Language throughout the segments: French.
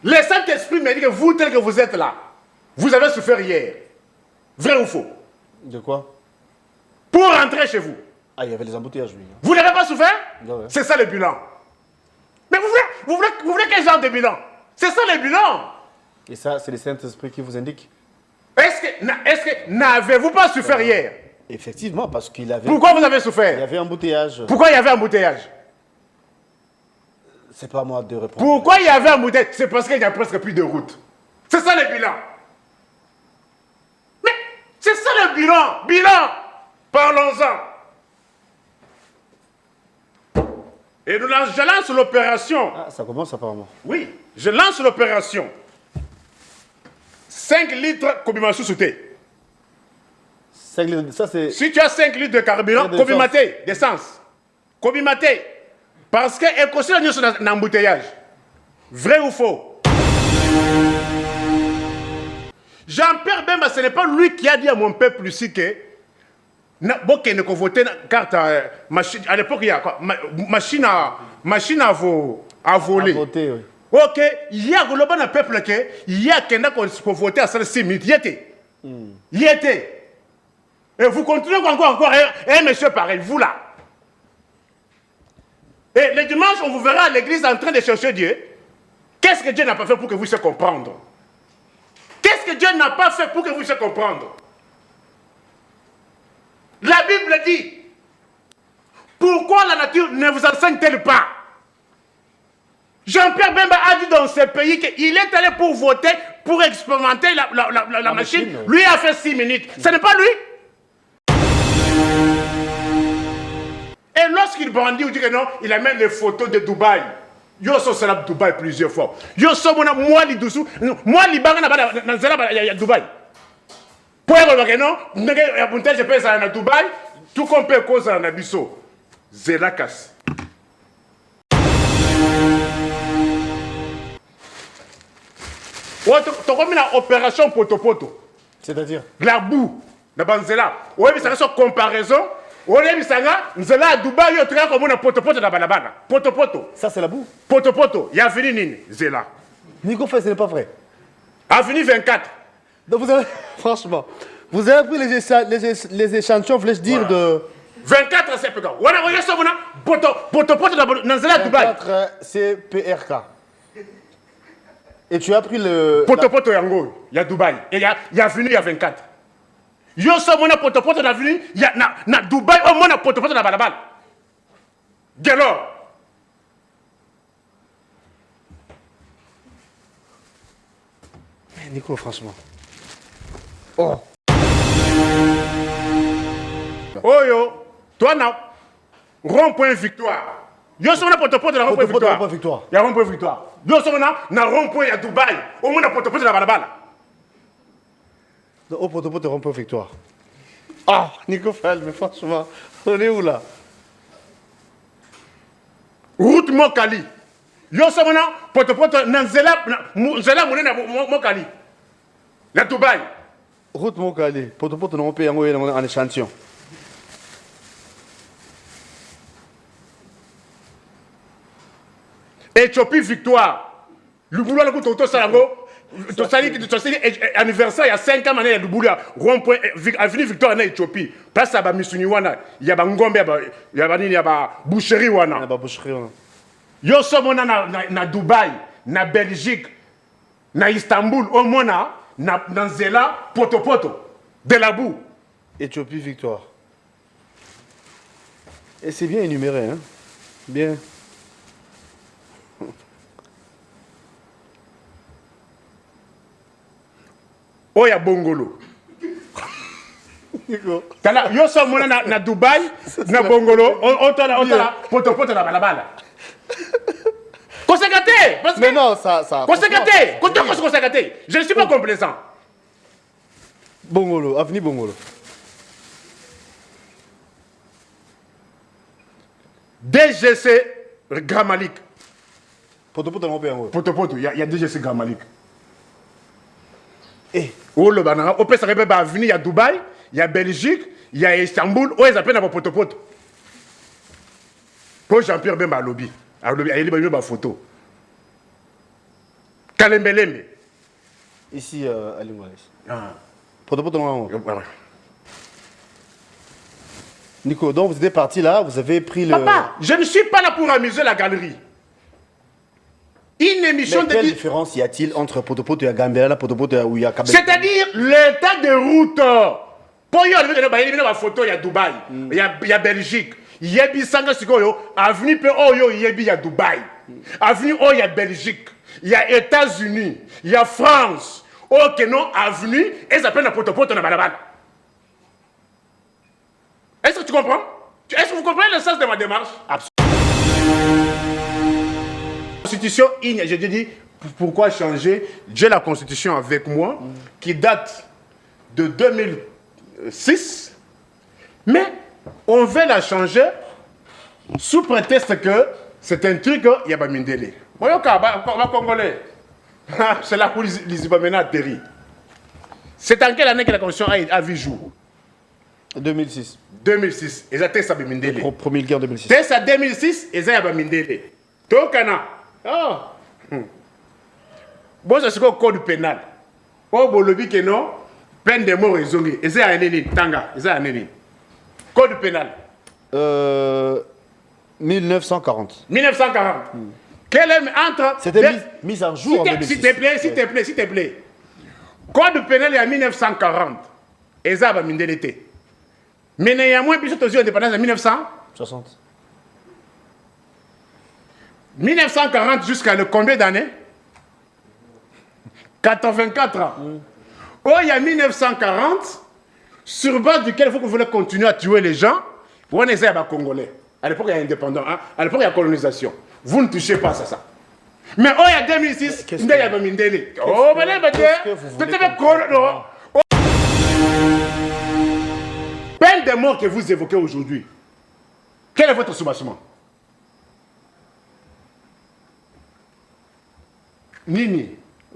Le Saint-Esprit me dit que vous, tel que vous êtes là, vous avez souffert hier. Vrai ou faux? De quoi? Pour rentrer chez vous. Ah, il y avait les embouteillages, oui. Vous n'avez pas souffert? Ouais. C'est ça le bilan. Mais vous voulez quel genre de bilan? C'est ça le bilan. Et ça, c'est le Saint-Esprit qui vous indique? Est-ce que n'avez-vous pas souffert hier? Effectivement, parce qu'il avait... Pourquoi vous avez Il y souffert? avait embouteillage. Pourquoi il y avait embouteillage? C'est pas à moi de répondre. Pourquoi il y avait embouteillage? C'est parce qu'il n'y a presque plus de route. C'est ça le bilan. Mais c'est ça le bilan. Bilan. Parlons-en. Et je lance l'opération. Ah, ça commence apparemment. Oui, je lance l'opération. 5 litres Kobimasu sauté. 5 litres, ça c'est... Si tu as 5 litres de carburant, Kobimaté, d'essence. Kobimaté. Parce qu'elle considère son embouteillage. Vrai ou faux? Jean-Pierre Bemba, ce n'est pas lui qui a dit à mon peuple ici que bon, qu'il ne votait carte machine. À l'époque, il y a quoi? Machine à voler. À voter, oui. Ok, il y a le peuple il y a quelqu'un qui peut voter à 6 minutes. Il y était. Il y était. Et vous continuez encore, un monsieur pareil, vous là. Et le dimanche, on vous verra à l'église en train de chercher Dieu. Qu'est-ce que Dieu n'a pas fait pour que vous puissiez comprendre? Qu'est-ce que Dieu n'a pas fait pour que vous puissiez comprendre? La Bible dit, pourquoi la nature ne vous enseigne-t-elle pas? Jean-Pierre Bemba a dit dans ce pays qu'il est allé pour voter, pour expérimenter la machine. Lui a fait 6 minutes. Ce n'est pas lui. Et lorsqu'il brandit, il dit que non, il amène les photos de Dubaï. Yo so sera Dubaï plusieurs fois. Yo so moi li doucou, moi li banga na zela ya Dubaï. Pour que non, je peux ça na Dubaï, tout qu'on peut cause na biso. Zela casse. Tu as une opération poto-poto. C'est-à-dire? La boue, la banzela. Oui, mais ça reste en comparaison. Oui, mais ça reste à Dubaï, il y a comme une poto-poto dans la balabana. Poto-poto. Ça, c'est la boue? Poto-poto. Il y a venu Nini, Zela. Nico fait, ce n'est pas vrai. Avenue 24. Donc vous avez, franchement, vous avez pris les échantillons, voulais-je dire, voilà. de... 24 c'est PK. Voilà, vous avez poto-poto dans Zela, Dubaï. 24 c'est PRK. Et tu as pris le... Poto-poto Yango, il y a Dubaï. Et il y a venu, il y a 24. Yo so mona poto-poto dans venu, il y a na Dubaï, au moins na poto-poto dans balabal. Gelo. Mais Nico, franchement. Oh. Oh yo, toi na rond-point victoire. Yo so mona poto-poto dans rond-point victoire. Il y a rond-point victoire. Yo so mona na rond-point à Dubaï, au moins na poto-poto dans balabal. Au poto-poto, rond-point victoire. Ah, Nico Fel, mais franchement, on est où là? Route Mokali. Yo so mona poto-poto na Zela mona Mokali. Na Dubaï. Route Mokali. Poto-poto, on peut y en échantillon. Éthiopie victoire. Le boulot le coup to salango. To sali anniversaire il y a 5 ans à Dubulia, rond-point avenue Victoire en Éthiopie. Place à Misuni wana, il y a Ngombe, il y a nini, il y a boucherie wana. Il y a boucherie wana. Yo somona na Dubaï, na Belgique, na Istanbul, au moins na Zela, poto de la boue. Éthiopie victoire. Et c'est bien énuméré, hein? Bien. Oh, ya Bongolo. Yo so mona na Dubaï, na Bongolo, on t'a poto na balabala. Conséquenté, parce que mais non, ça. Conséquenté, conséquenté. Je ne suis pas complaisant. Bongolo, avenue Bongolo. DGC Gramalik. Poto-poto, on peut y en Poto, il y a DGC Gramalik. Eh. Oh, le banana, au PS, il y a Avenue, il y a Dubaï, il y a Belgique, il y a Istanbul, où ils appellent poto-poto. Pour Jean-Pierre Bemba à lobby. À lobby, il y a une photo. Kalembelembe. Ici, à Lingoualès. Potopoto non. Nico, donc vous étiez parti là, vous avez pris le... Papa, je ne suis pas là pour amuser la galerie. Une émission mais quelle différence y a-t-il entre Potopoto et Gambela, Potopoto et Ouya-Kabel? C'est-à-dire l'état de route. Pour y aller, il y a une photo, il y a Dubaï, il y a Belgique, il y a Bissanga Sikoyo, avenue P.O.Yo, il y a Dubaï, avenue O, il y a Belgique, il y a États-Unis, il y a France, ok non, avenue, et ça s'appelle la Potopoto na Balabala. Est-ce que tu comprends? Est-ce que vous comprenez le sens de ma démarche? Absolument. Constitution, je te dis, pourquoi changer? J'ai la Constitution avec moi, qui date de 2006, mais on veut la changer sous prétexte que c'est un truc, il y a pas Mindele. Congolais. C'est là où les Ibamena atterri. C'est en quelle année que la Constitution a vu jour? 2006. 2006. Ils étaient ça Mindele. Promulgué en 2006. C'est ça 2006, ils ont Mindele. Tokana. Oh. Bon, c'est le code pénal. Oh, bolobi que non, peine de mort ils ont mis. Ils ont tanga, ils ont mis. Code pénal. 1940. 1940. Quel est entre... C'était mise en jour en 2006. S'il te plaît. Code pénal est en 1940. Ils ont Mindele. Mais il y a moins de choses indépendance en 1960. 1940 jusqu'à le combien d'années? 84 ans. Oh, il y a 1940, sur base duquel il faut que vous voulez continuer à tuer les gens, pour on essaie à Congolais. À l'époque, il y a indépendance, hein? À l'époque, il y a colonisation. Vous ne touchez pas à ça. Mais oh, il y a 2006, il y a Mindele. Oh, mais là, peine de mort que vous évoquez aujourd'hui. Quel est votre soubassement? Nini.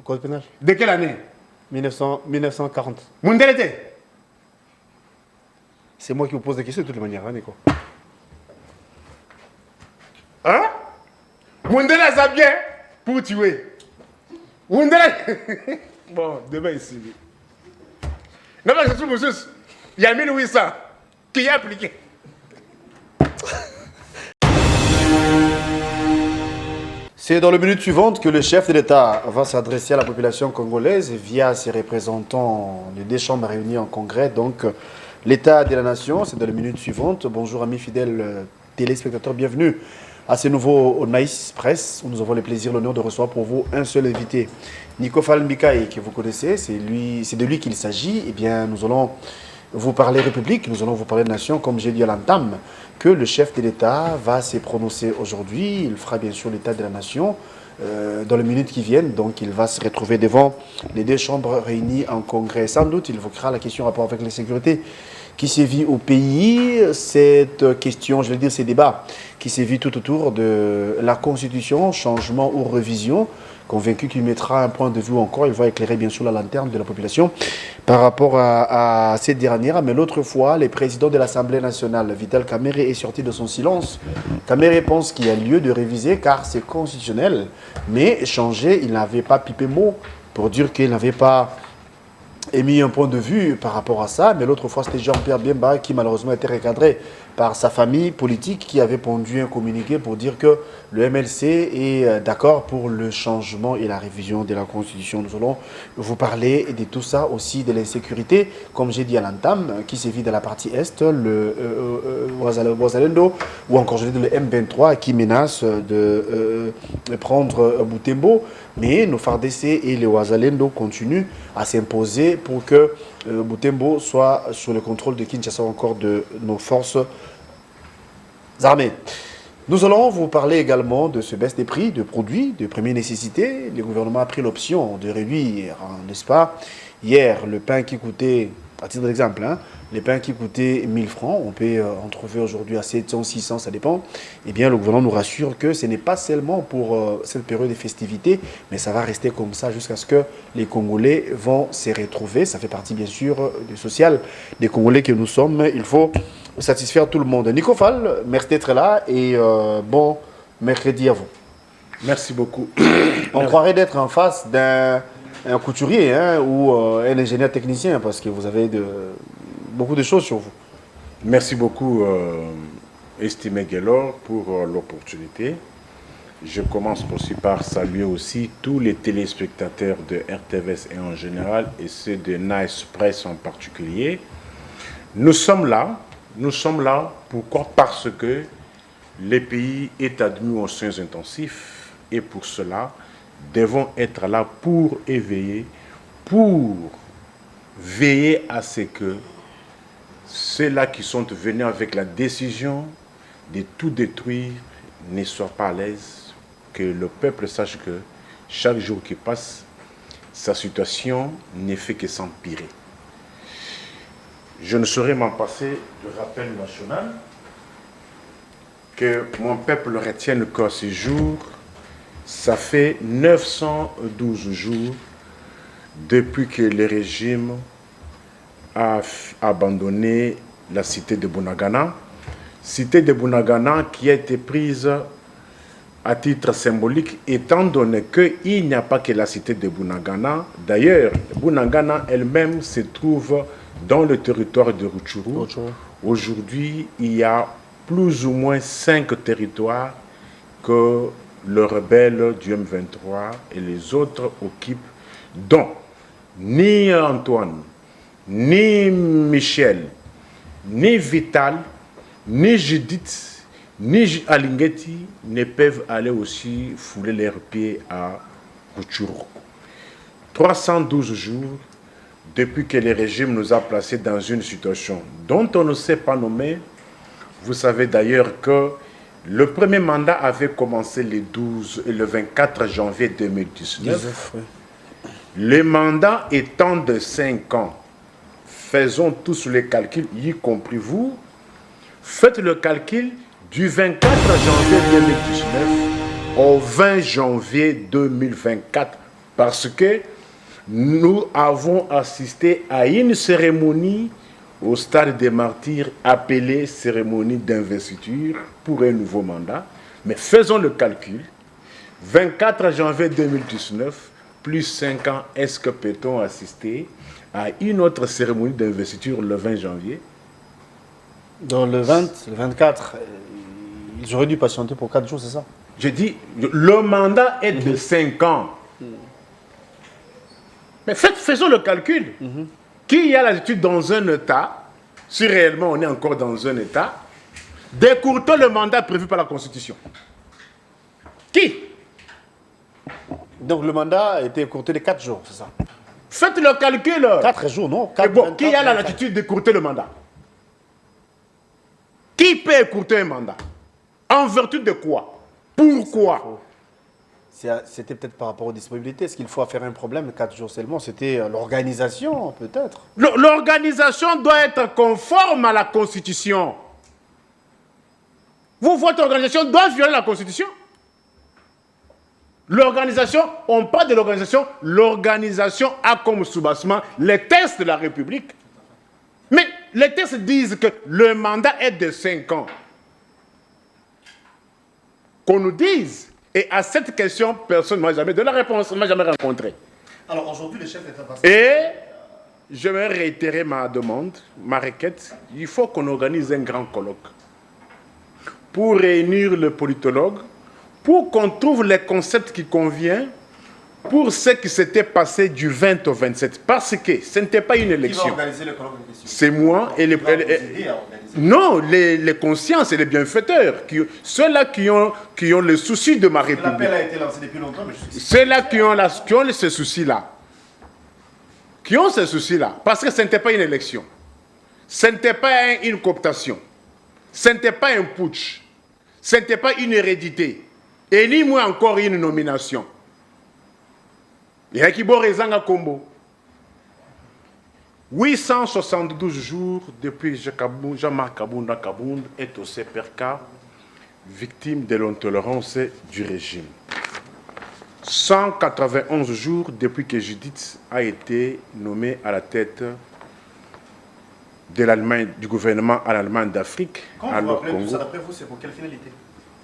Code pénal. De quelle année? 1940. Mindele. C'est moi qui vous pose des questions de toute manière, hein, Nico. Hein? Mindele a bien pour tuer. Mindele. Bon, demain ici. Non, mais c'est tout, monsieur. Il y a 1800 qui est appliqué. C'est dans le minute suivante que le chef de l'État va s'adresser à la population congolaise via ses représentants des deux chambres réunies en congrès. Donc, l'État de la nation, c'est dans le minute suivante. Bonjour amis fidèles téléspectateurs, bienvenue à ce nouveau au Nice Press où nous avons le plaisir, l'honneur de recevoir pour vous un seul invité. Nico Falmbikaï, que vous connaissez, c'est de lui qu'il s'agit. Eh bien, nous allons vous parler République, nous allons vous parler de nation, comme j'ai dit à l'entame, que le chef de l'État va se prononcer aujourd'hui. Il fera bien sûr l'État de la nation dans les minutes qui viennent. Donc, il va se retrouver devant les deux chambres réunies en congrès. Sans doute, il évoquera la question en rapport avec la sécurité qui sévit au pays. Cette question, je vais dire, ces débats qui sévit tout autour de la Constitution, changement ou révision. Convaincu qu'il mettra un point de vue encore, il va éclairer bien sûr la lanterne de la population par rapport à cette dernière. Mais l'autre fois, le président de l'Assemblée nationale, Vital Kamerhe, est sorti de son silence. Kamerhe pense qu'il y a lieu de réviser car c'est constitutionnel, mais changer, il n'avait pas pipé mot pour dire qu'il n'avait pas émis un point de vue par rapport à ça. Mais l'autre fois, c'était Jean-Pierre Bemba qui malheureusement était recadré par sa famille politique qui avait pondu un communiqué pour dire que le MLC est d'accord pour le changement et la révision de la Constitution. Nous allons vous parler de tout ça aussi, de l'insécurité, comme j'ai dit à l'entame, qui sévit dans la partie Est, le Ouazalendo, ou encore je dis le M23 qui menace de prendre Butembo. Mais nos FARDC et les Ouazalendo continuent à s'imposer pour que Butembo soit sous le contrôle de Kinshasa, encore de nos forces armées. Nous allons vous parler également de ce baisse des prix de produits de première nécessité. Le gouvernement a pris l'option de réduire, n'est-ce pas? Hier, le pain qui coûtait, à titre d'exemple, les pains qui coûtaient 1000 francs, on peut en trouver aujourd'hui à 700, 600, ça dépend. Eh bien, le gouvernement nous rassure que ce n'est pas seulement pour cette période de festivités, mais ça va rester comme ça jusqu'à ce que les Congolais vont se retrouver. Ça fait partie, bien sûr, du social des Congolais que nous sommes. Il faut satisfaire tout le monde. Nico Fall, merci d'être là et bon mercredi à vous. Merci beaucoup. On croirait d'être en face d'un couturier hein, ou un ingénieur technicien parce que vous avez beaucoup de choses sur vous. Merci beaucoup, estimé Guélor, pour l'opportunité. Je commence aussi par saluer aussi tous les téléspectateurs de RTVS et en général et ceux de Nice Press en particulier. Nous sommes là. Pourquoi? Parce que le pays est admis aux soins intensifs et pour cela, devons être là pour éveiller, pour veiller à ce que ceux-là qui sont venus avec la décision de tout détruire ne soient pas à l'aise, que le peuple sache que chaque jour qui passe, sa situation ne fait que s'empirer. Je ne saurais m'en passer du rappel national, que mon peuple retienne qu'à ce jour, ça fait 912 jours depuis que le régime a abandonné la cité de Bunagana. Cité de Bunagana qui a été prise à titre symbolique, étant donné qu'il n'y a pas que la cité de Bunagana. D'ailleurs, Bunagana elle-même se trouve dans le territoire de Rutshuru. Aujourd'hui, il y a plus ou moins 5 territoires que le rebelle du M23 et les autres occupent, dont ni Antoine, ni Michel, ni Vital, ni Judith, ni Alingeti ne peuvent aller aussi fouler leurs pieds à Rutshuru. 312 jours depuis que le régime nous a placés dans une situation dont on ne sait pas nommer. Vous savez d'ailleurs que le premier mandat avait commencé le 12 et le 24 janvier 2019. Le mandat étant de 5 ans. Faisons tous les calculs, y compris vous. Faites le calcul du 24 janvier 2019 au 20 janvier 2024 parce que nous avons assisté à une cérémonie au stade des martyrs appelée cérémonie d'investiture pour un nouveau mandat. Mais faisons le calcul. 24 janvier 2019 plus 5 ans, est-ce que peut-on assister à une autre cérémonie d'investiture le 20 janvier? Dans le 24, ils auraient dû patienter pour 4 jours, c'est ça? Je dis, le mandat est de 5 ans. Mais faisons le calcul. Qui a l'habitude dans un État, si réellement on est encore dans un État, d'écourter le mandat prévu par la Constitution? Qui? Donc le mandat a été écourté de 4 jours, c'est ça? Faites le calcul. 4 jours, non? 4, bon, qui a la latitude d'écourter le mandat? Qui peut écourter un mandat? En vertu de quoi? Pourquoi? C'était peut-être par rapport aux disponibilités. Est-ce qu'il faut faire un problème 4 jours seulement? C'était l'organisation, peut-être. L'organisation doit être conforme à la Constitution. Votre organisation doit violer la Constitution. L'organisation, on parle de l'organisation, l'organisation a comme soubassement les textes de la République. Mais les textes disent que le mandat est de 5 ans. Qu'on nous dise, et à cette question, personne ne m'a jamais donné la réponse, ne m'a jamais rencontré. Alors aujourd'hui, le chef d'État... Et je vais réitérer ma demande, ma requête. Il faut qu'on organise un grand colloque pour réunir les politologues, pour qu'on trouve les concepts qui conviennent pour ce qui s'était passé du 20 au 27. Parce que ce n'était pas une élection. Qui va organiser le colloque de questions? C'est moi et les... Non, les consciences et les bienfaiteurs, ceux-là qui ont le souci de ma République. L'appel a été lancé depuis longtemps, mais je suis... Ceux-là qui ont ce souci-là. Qui ont ce souci-là. Parce que ce n'était pas une élection. Ce n'était pas une cooptation. Ce n'était pas un putsch. Ce n'était pas une hérédité. Et ni moins encore une nomination. Il y a qui Borézanga Kombo. 872 jours depuis Jean-Marc Kabounda Kabound est au CPRK, victime de l'intolérance du régime. 191 jours depuis que Judith a été nommée à la tête de l'Allemagne, du gouvernement à l'Allemagne d'Afrique. Quand vous rappelez tout ça, d'après vous, c'est pour quelle finalité?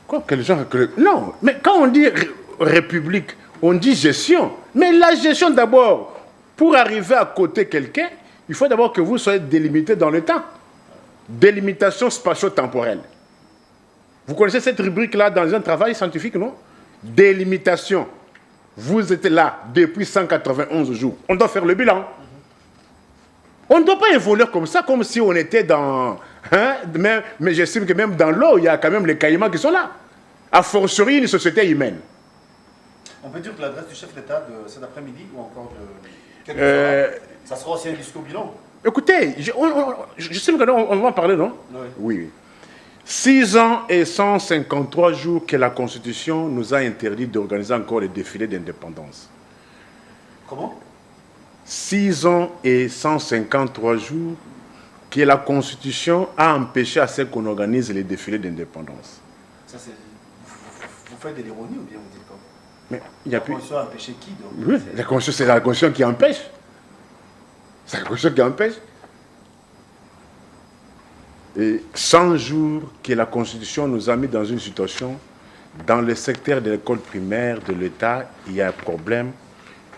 Quoi, quel genre que... Non, mais quand on dit république, on dit gestion. Mais la gestion d'abord, pour arriver à côté quelqu'un, il faut d'abord que vous soyez délimité dans le temps. Délimitation spatio-temporelle. Vous connaissez cette rubrique-là dans un travail scientifique, non? Délimitation. Vous êtes là depuis 191 jours. On doit faire le bilan. On ne doit pas évoluer comme ça, comme si on était dans... Hein, mais j'estime que même dans l'eau, il y a quand même les caïmans qui sont là. A fortiori, une société humaine. On peut dire que l'adresse du chef d'État de cet après-midi ou encore de... ça sera aussi un discours bilan. Écoutez, je sais que on va en parler, non? Oui. 6 ans et 153 jours que la Constitution nous a interdit d'organiser encore les défilés d'indépendance. Comment? 6 ans et 153 jours que la Constitution a empêché à ce qu'on organise les défilés d'indépendance. Ça, c'est... Vous faites de l'ironie ou bien vous dites quoi? Mais il y a la Constitution a empêché qui donc? Oui, la Constitution, c'est la Constitution qui empêche. C'est la Constitution qui empêche. Et 100 jours que la Constitution nous a mis dans une situation, dans le secteur de l'école primaire de l'État, il y a un problème.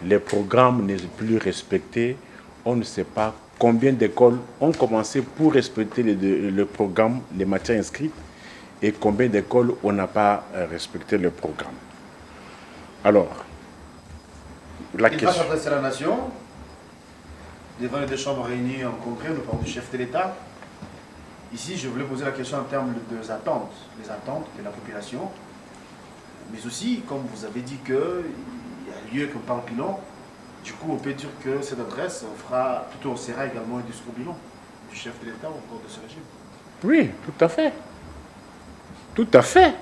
Les programmes ne sont plus respectés. On ne sait pas combien d'écoles ont commencé pour respecter le programme, les matières inscrites, et combien d'écoles on n'a pas respecté le programme. Alors, la question... Il va s'adresser à la nation, devant les deux chambres réunies en congrès, nous parlons du chef de l'État. Ici, je voulais poser la question en termes des attentes, les attentes de la population, mais aussi, comme vous avez dit qu'il y a lieu qu'on parle bilan, du coup, on peut dire que cette adresse on sera également un discours bilan du chef de l'État ou encore de ce régime. Oui, tout à fait. Tout à fait.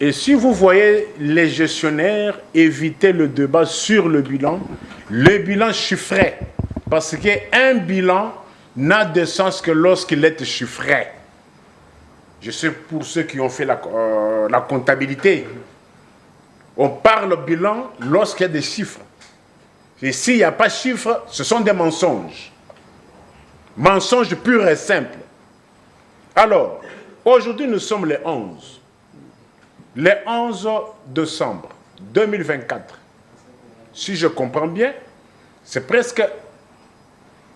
Et si vous voyez les gestionnaires éviter le débat sur le bilan chiffré, parce qu'un bilan n'a de sens que lorsqu'il est chiffré. Je sais pour ceux qui ont fait la comptabilité. On parle bilan lorsqu'il y a des chiffres. Et s'il n'y a pas de chiffres, ce sont des mensonges. Mensonges purs et simples. Alors, aujourd'hui, nous sommes les 11. Le 11 décembre 2024. Si je comprends bien, c'est presque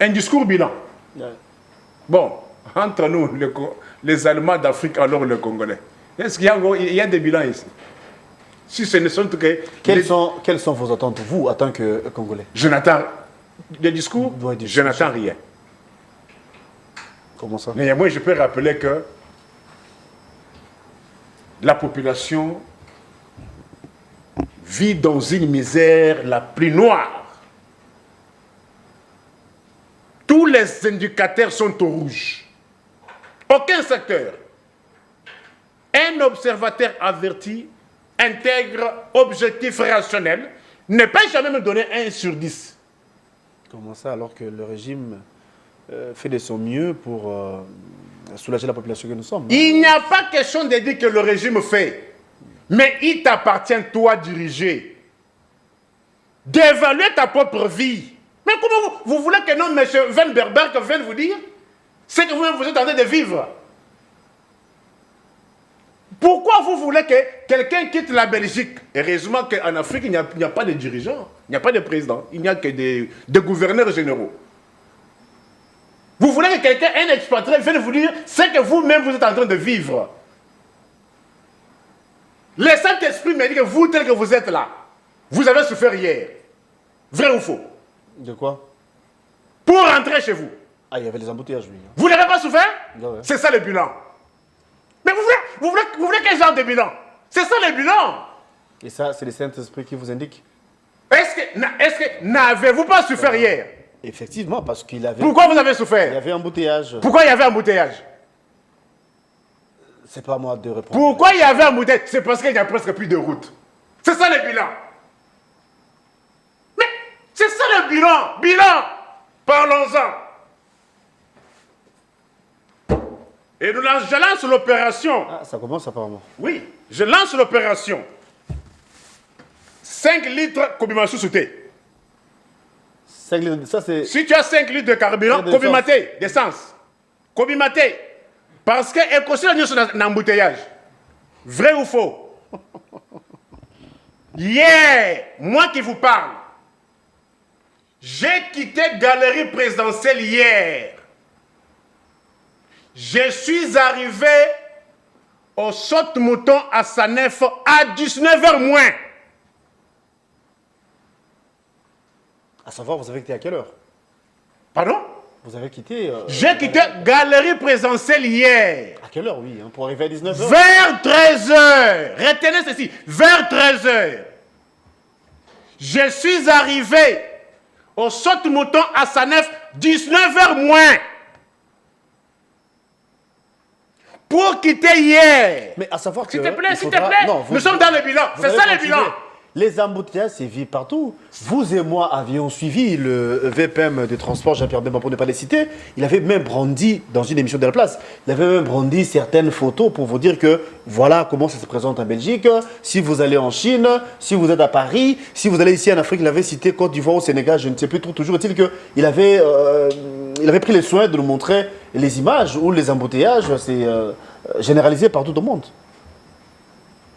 un discours bilan. Bon, entre nous, les Allemands d'Afrique, alors les Congolais. Est-ce qu'il y a des bilans ici? Si ce ne sont que... Quelles sont vos attentes, vous, en tant que Congolais? Je n'attends... Des discours, je n'attends rien. Comment ça? Mais moi, je peux rappeler que la population vit dans une misère la plus noire. Tous les indicateurs sont au rouge. Aucun secteur. Un observateur averti, intègre, objectif rationnel, ne peut jamais me donner 1 sur 10. Comment ça, alors que le régime fait de son mieux pour soulager la population que nous sommes? Il n'y a pas question de dire que le régime fait. Mais il t'appartient, toi, diriger, d'évaluer ta propre vie. Mais comment vous voulez que non, M. Van Berberg vienne vous dire ce que vous êtes en train de vivre? Pourquoi vous voulez que quelqu'un quitte la Belgique? Heureusement qu'en Afrique, il n'y a pas de dirigeants, il n'y a pas de président, il n'y a que des gouverneurs généraux. Vous voulez que quelqu'un, un expatrié, vienne vous dire ce que vous-même vous êtes en train de vivre. Le Saint-Esprit me dit que vous, tel que vous êtes là, vous avez souffert hier. Vrai ou faux? De quoi? Pour rentrer chez vous. Ah, il y avait les embouteillages, oui. Vous n'avez pas souffert? Ouais. C'est ça le bilan. Mais vous voulez quel genre de bilan? C'est ça le bilan. Et ça, c'est le Saint-Esprit qui vous indique? Est-ce que n'avez-vous pas souffert hier? Effectivement, parce qu'il avait... Pourquoi vous avez souffert? Il y avait embouteillage. Pourquoi il y avait embouteillage? C'est pas à moi de répondre. Pourquoi il y avait embouteillage? C'est parce qu'il n'y a presque plus de route. C'est ça le bilan. Mais c'est ça le bilan. Bilan. Parlons-en. Et je lance l'opération. Ah, ça commence apparemment. Oui, je lance l'opération. 5 litres Kobimasu sauté. 5 litres, ça c'est... Si tu as 5 litres de carburant, Kobimaté, d'essence. Kobimaté. Parce qu'elle considère un embouteillage. Vrai ou faux? Hier, moi qui vous parle, j'ai quitté Galerie Présidentielle hier. Je suis arrivé au Saute-Mouton à Sanef à 19h moins. À savoir, vous avez quitté à quelle heure? Pardon? Vous avez quitté... J'ai quitté Galerie Présidentielle hier. À quelle heure, oui, hein, pour arriver à 19h? Vers 13h. Retenez ceci. Vers 13h. Je suis arrivé au Saute-Mouton à Sanef 19h moins. Pour quitter hier. Mais à savoir que... S'il te plaît, s'il te faudra... plaît. Non, Nous sommes dans le bilan. C'est ça le continuer. bilan. Les embouteillages sévissent partout. Vous et moi avions suivi le VPM de transport Jean-Pierre Bemba, pour ne pas les citer. Il avait même brandi, dans une émission de la place, il avait même brandi certaines photos pour vous dire que voilà comment ça se présente en Belgique. Si vous allez en Chine, si vous êtes à Paris, si vous allez ici en Afrique, il avait cité Côte d'Ivoire, au Sénégal, je ne sais plus trop. Toujours est-il qu'il avait, il avait pris le soin de nous montrer les images où les embouteillages, c'est généralisé partout au monde.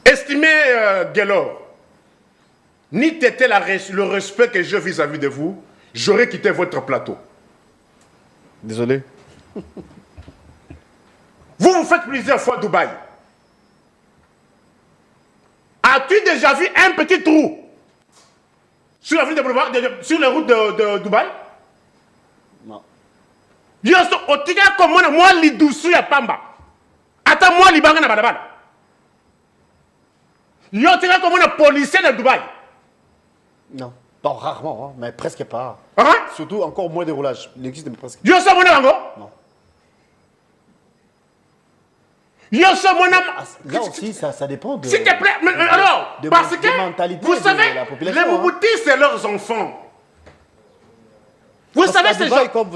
Estimez, Guélor, ni t'était le respect que j'ai vis-à-vis de vous, j'aurais quitté votre plateau. Désolé. Vous faites plusieurs fois Dubaï. As-tu déjà vu un petit trou sur la ville de boulevard, sur les routes de Dubaï? Non. Yo so otika comme moi lidusu ya pamba. Ata moi libanga na balabala. Yo otika comme policier de Dubaï. Non. Bon, rarement, hein, mais presque pas. Hein? Surtout encore moins de roulage. Il existe mais presque. Yo so mona bango? Non. Yo so mona. Là aussi, ça dépend de... S'il te plaît, mais alors, parce que vous savez, les Mouboutis, c'est leurs enfants. Vous savez, c'est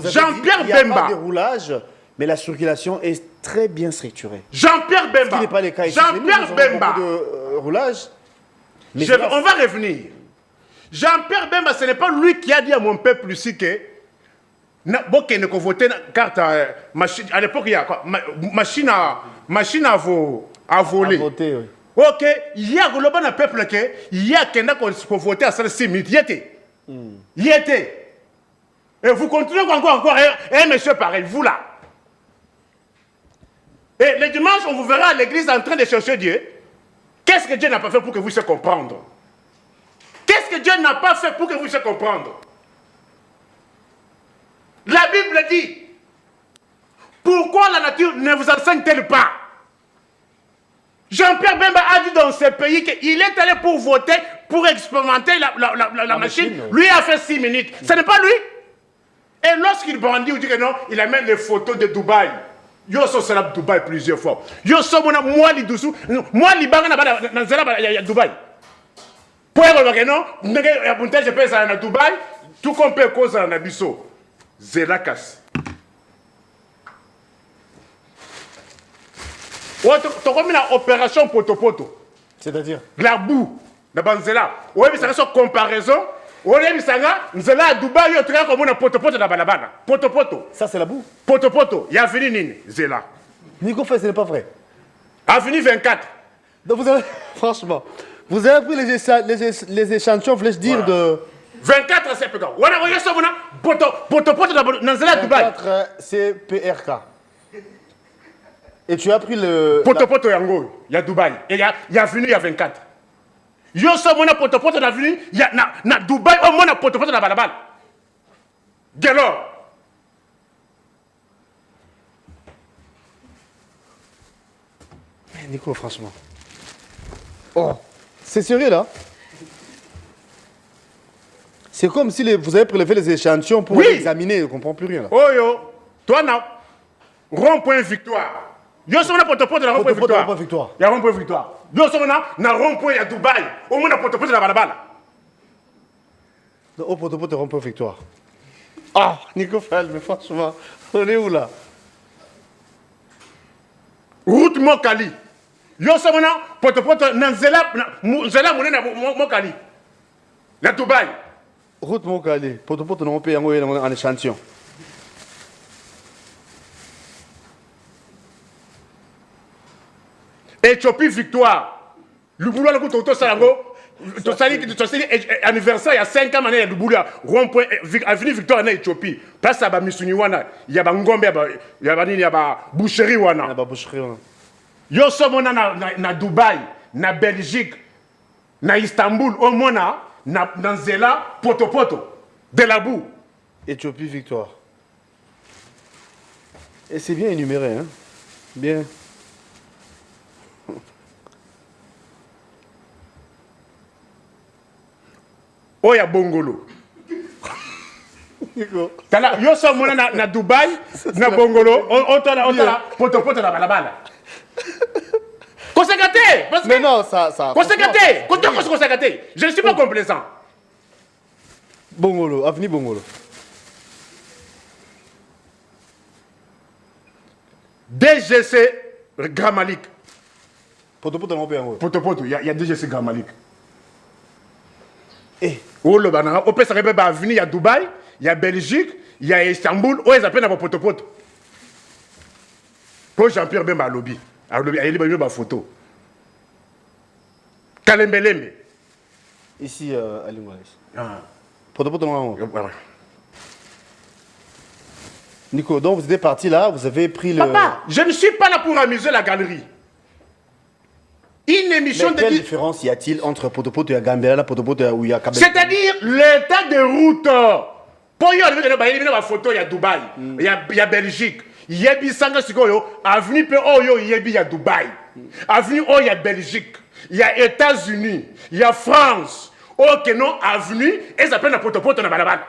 Jean-Pierre Bemba. Il n'y a pas de roulage, mais la circulation est très bien structurée. Jean-Pierre Bemba. Ce qui n'est pas le cas ici. Jean-Pierre Bemba. Beaucoup de roulage. Mais on va revenir. Jean-Pierre Bemba, ce n'est pas lui qui a dit à mon peuple ici que bon, qu'il ne voter carte machine. À l'époque, il y a quoi? Machine à voler. À voter, oui. Ok, il y a un peuple il y a quelqu'un qui peut voter à 6 minutes. Il y était. Et vous continuez encore, monsieur pareil, vous là. Et le dimanche, on vous verra à l'église en train de chercher Dieu. Qu'est-ce que Dieu n'a pas fait pour que vous puissiez comprendre? Qu'est-ce que Dieu n'a pas fait pour que vous puissiez comprendre? La Bible dit, pourquoi la nature ne vous enseigne-t-elle pas? Jean-Pierre Bemba a dit dans ce pays qu'il est allé pour voter, pour expérimenter la machine. Lui a fait 6 minutes. Ce n'est pas lui. Et lorsqu'il brandit, il dit que non, il amène les photos de Dubaï. Yo so sera Dubaï plusieurs fois. Yo so moi li dusu, moi li banga na zela ya Dubaï. Pour que non, ya bunte je peux ça na Dubaï, tout qu'on peut cause na biso. Zela kas. Tu comme une opération poto-poto. C'est-à-dire? La boue, la banzela. Oui, mais ça reste en comparaison. On est Nzela à Dubaï, il y a comme un poto-poto dans balabana. Poto-poto. Ça, c'est la boue? Poto-poto. Il y a venu Nini, Zela. Nico fait, ce n'est pas vrai. Avenue 24. Donc vous avez, franchement, vous avez pris les échantillons, voulais-je dire, de... 24 c'est pédant. Voilà, voyez ça, poto-poto dans Nzela à Dubaï. 24 c'est PRK. Et tu as pris le... Poto-poto Yango, il y a Dubaï. Et il y a venu, il y a 24. Yo so mona poto-poto na venu, il y a na Dubaï, au mona poto-poto na balabala. Gelo. Nico, franchement. Oh, c'est sérieux là? C'est comme si vous avez prélevé les échantillons pour les examiner, je ne comprends plus rien là. Oh yo, toi na rond-point victoire. Yo so na poto-poto na rond-point victoire. Il y a rond-point victoire. Yo so na rond-point à Dubaï, au moins na poto-poto na balabala. Au poto-poto rond-point victoire. Ah, Nico Fel, mais franchement, on est où là? Route Mokali. Yo so poto-poto na nzela mone na Mokali. Na Dubaï. Route Mokali, poto-poto na rond-point en échantillon. Éthiopie victoire. Le boulot le couteau salango. Tu as anniversaire, il y a 5 ans, il y a du boulot, rond-point, avenue Victoire en Éthiopie. Place à Missouni, il y a Ngombe, il y a Boucherie. Il y a boucherie. Yo sommes na Dubaï, na Belgique, na Istanbul, au moins na Zela, Poto, de la boue. Éthiopie, Victoire. Et c'est bien énuméré, hein? Bien. Oh, il y a Bongolo. Yo sommes na Dubaï, na Bongolo, on t'a Poto na balabala. Conséquenté! Mais non, ça. Conséquenté! Conséquenté! Je ne suis pas complaisant. Bongolo, avenue Bongolo. DGC Gramalik. Poto, Il y a DGC Gramalik. Eh. Oh, le banana. Au PS, il y a Dubaï, il y a Belgique, il y a Istanbul. Oh, ils appellent à Poto. Pour Jean-Pierre Bemba lobby. Il y a une photo. Kalembelembe. Ici, à Limoges. Poto, Voilà. Nico, donc vous étiez parti là, vous avez pris le... Papa, je ne suis pas là pour amuser la galerie. Une émission mais quelle différence y a-t-il entre Poto et Gambela, Poto et Ouya Kabel? C'est-à-dire l'état de route. Pour y aller, il y a une photo, il y a Dubaï, il y a Belgique, il y a Bissanga Sikoyo, avenue P.O.Yo, il y a Dubaï, avenue O, il y a Belgique, il y a États-Unis, il y a France, ok non, avenue, et ça s'appelle la Poto dans Balabal.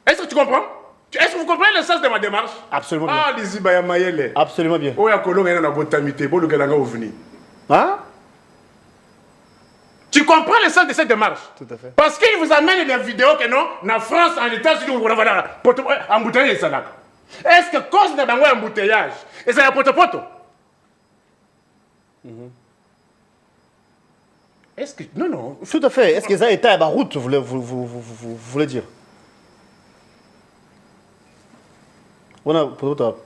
Est-ce que tu comprends? Est-ce que vous comprenez le sens de ma démarche? Absolument bien. Ah, Lizzy Baya Mayele. Absolument bien. Oh, il y a Kolonga, il y a Botamité, bon, le Galanga au venu. Hein? Tu comprends le sens de cette démarche? Tout à fait. Parce qu'il vous amène des vidéos que non, en France, en États-Unis, voilà, embouteillage, ça là. Est-ce que cause de un embouteillage, et ça y a poto? Est-ce que. Non. Tout à fait. Est-ce que ça a été à la route, vous voulez dire? Voilà, Poto.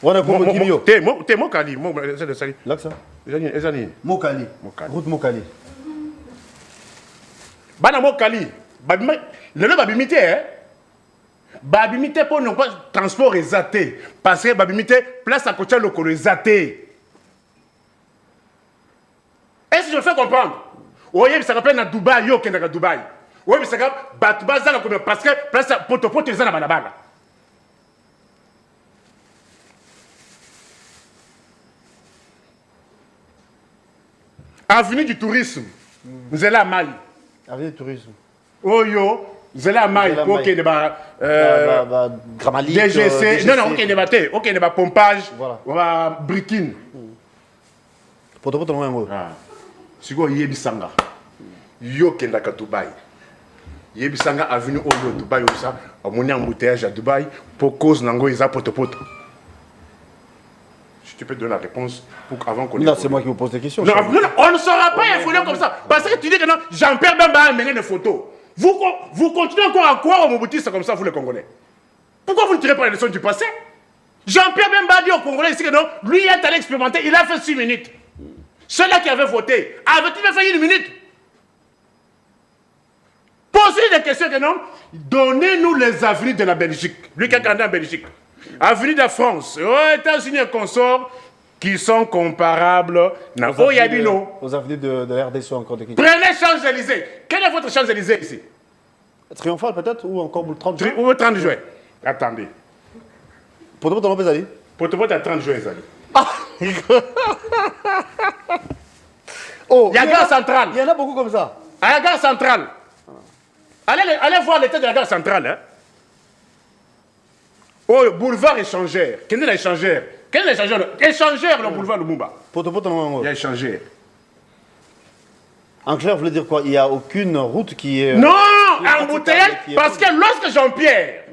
Voilà, pour Mokimio. T'es Mokali, c'est de salut. Là, ça? Mokali. Route Mokali. Bana Mokali. Le babimité, hein? Babimité pour non pas transport exaté. Parce que babimité, place à côté local exaté. Est-ce que je fais comprendre? Oui, ça rappelle à Dubaï, yo, Kendaka Dubaï. Oui, mais ça rappelle, parce que place à Poto, ils sont là-bas. Avenue du tourisme, vous êtes là à Maï. Avenue du tourisme. Oh yo, vous êtes là à Maï. Ok, il y a Gramalik. DGC. Non, ok, il y a pompage. Voilà. Brikin. Poto, non, moi. Si vous avez Bissanga, yo Kendaka Dubaï. Yebisanga avenue Oyo Dubaï, ça, à mon embouteillage à Dubaï, pour cause nango isa poto. Si tu peux donner la réponse avant qu'on... Non, c'est moi qui vous pose des questions. Non, on ne saura pas informer comme ça. Parce que tu dis que non, Jean-Pierre Bemba a amené des photos. Vous continuez encore à croire au Mobutu, c'est comme ça, vous les Congolais. Pourquoi vous ne tirez pas les leçons du passé? Jean-Pierre Bemba a dit aux Congolais ici que non, lui est allé expérimenter, il a fait 6 minutes. Ceux-là qui avaient voté, avaient-ils fait 1 minute? Posez des questions que non, donnez-nous les avenues de la Belgique. Lui qui est candidat en Belgique. Avenue de France, aux États-Unis et consorts qui sont comparables aux avenues de la RDC encore des questions. Prenez Champs-Élysées. Quel est votre Champs-Élysées ici? Triomphal peut-être ou encore le 30 juin? Ou 30 juin. Attendez. Poto, on peut aller? Poto, à 30 juin, Zali. Oh, il y a gare centrale. Il y en a beaucoup comme ça. À la gare centrale. Allez voir l'état de la gare centrale. Hein. Oh, boulevard échangeur. Quel est l'échangeur? Quel est l'échangeur? Échangeur, le boulevard Lumumba. Il y a échangeur. En clair, vous voulez dire quoi? Il n'y a aucune route qui est... Non, embouteillage, parce que lorsque Jean-Pierre,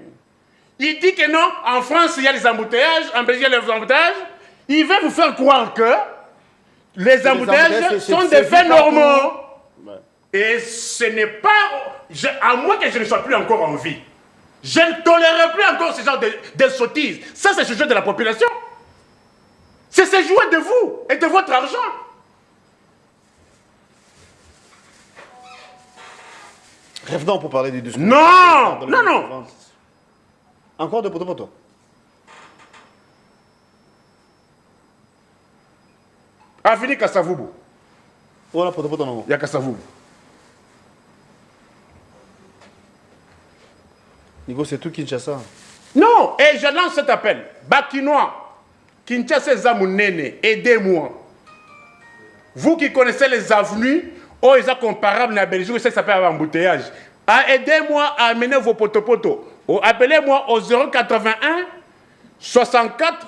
il dit que non, en France, il y a des embouteillages, en Belgique, il y a des embouteillages, il veut vous faire croire que les embouteillages sont des faits normaux. Ouais. Et ce n'est pas... à moins que je ne sois plus encore en vie, je ne tolérerai plus encore ce genre de sottises. Ça, c'est le sujet de la population. C'est c'est jouer de vous et de votre argent. Revenons pour parler du discours. Non, non, non. Encore de poto-poto. Avini Kassavubu. Voilà, poto-poto non. Il y a Kassavubu. Nico, c'est tout Kinshasa. Non, et je lance cet appel. Bakinois, Kinshasa Zamounene, aidez-moi. Vous qui connaissez les avenues, oh, ils sont comparables à la Belgique, ça s'appelle embouteillage. Aidez-moi à amener vos potopoto. Appelez-moi au 081 64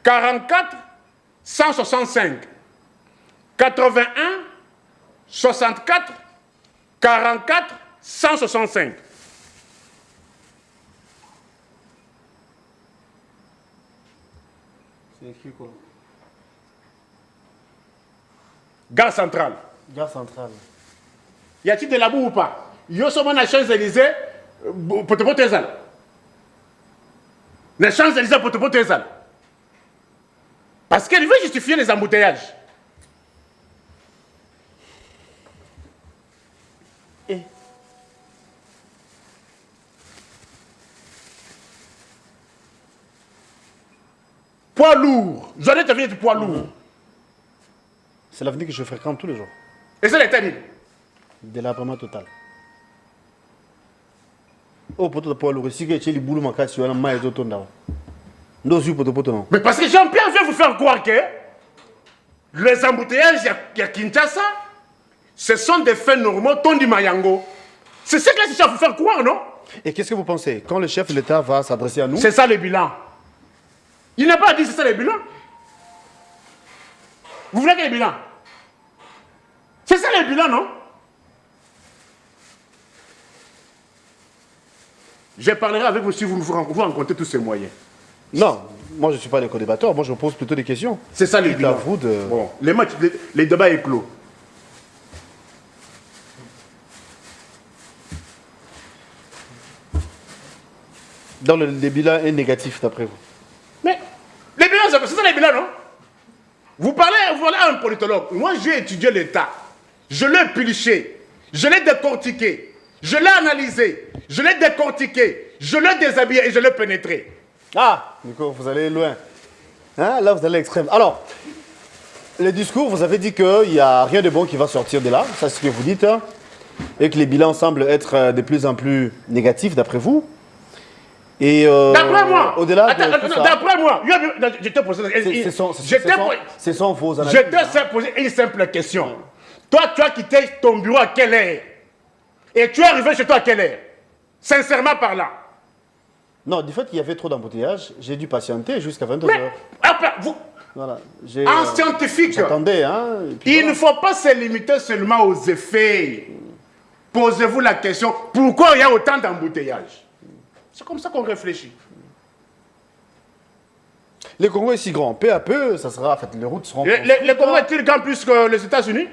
44 165. 81 64 44 165. C'est écrit quoi? Gare centrale. Gare centrale. Y a-t-il de la boue ou pas? Yo sommes à Champs-Élysées, potopoto ezal. Les Champs-Élysées, potopoto ezal. Parce qu'elle veut justifier les embouteillages. Et poids lourd. J'en ai terminé du poids lourd. c'est l'avenir que je fréquente tous les jours. Et c'est l'état dit. Délabrement total. Oh, poto de poids lourd. Si tu as les boulots, tu as un maïs d'automne. Nous aussi, poto non. Mais parce que Jean-Pierre veut vous faire croire que les embouteillages, il y a Kinshasa, ce sont des faits normaux, Tondi Mayango. C'est ce que c'est ça vous faire croire, non? Et qu'est-ce que vous pensez? Quand le chef de l'État va s'adresser à nous, C'est ça le bilan. Il n'a pas dit c'est ça le bilan. Vous voulez quel bilan? C'est ça le bilan, non? Je parlerai avec vous si vous rencontrez tous ces moyens. non, moi je ne suis pas le co-débatteur, moi je pose plutôt des questions. C'est ça le C'est à bilan. vous de... Bon, les matchs, les débats est clos. Dans le bilan est négatif d'après vous. Mais les bilans, c'est ça les bilans, non? Vous parlez à un politologue. Moi, j'ai étudié l'État. Je l'ai piliché. Je l'ai décortiqué. Je l'ai analysé. Je l'ai décortiqué. Je l'ai déshabillé et je l'ai pénétré. Ah, Nico, vous allez loin. Hein, là, vous allez à l'extrême. Alors, le discours, vous avez dit qu'il n'y a rien de bon qui va sortir de là. Ça, c'est ce que vous dites. Hein, et que les bilans semblent être de plus en plus négatifs d'après vous. Et D'après moi. Au-delà de tout ça, d'après moi. Je t'ai posé ce sont vos analyses. je t'ai posé une simple question. Toi, tu as quitté ton bureau à quelle heure? Et tu es arrivé chez toi à quelle heure? Sincèrement parlant. Non, du fait qu'il y avait trop d'embouteillages, j'ai dû patienter jusqu'à 22h. Mais, après, vous, Voilà. en scientifique, J'attendais, hein. Et puis il voilà. ne faut pas se limiter seulement aux effets. Posez-vous la question, pourquoi il y a autant d'embouteillages? C'est comme ça qu'on réfléchit. Le Congo est si grand. Peu à peu, ça sera. En fait, les routes seront. Le Congo est-il grand plus que les États-Unis?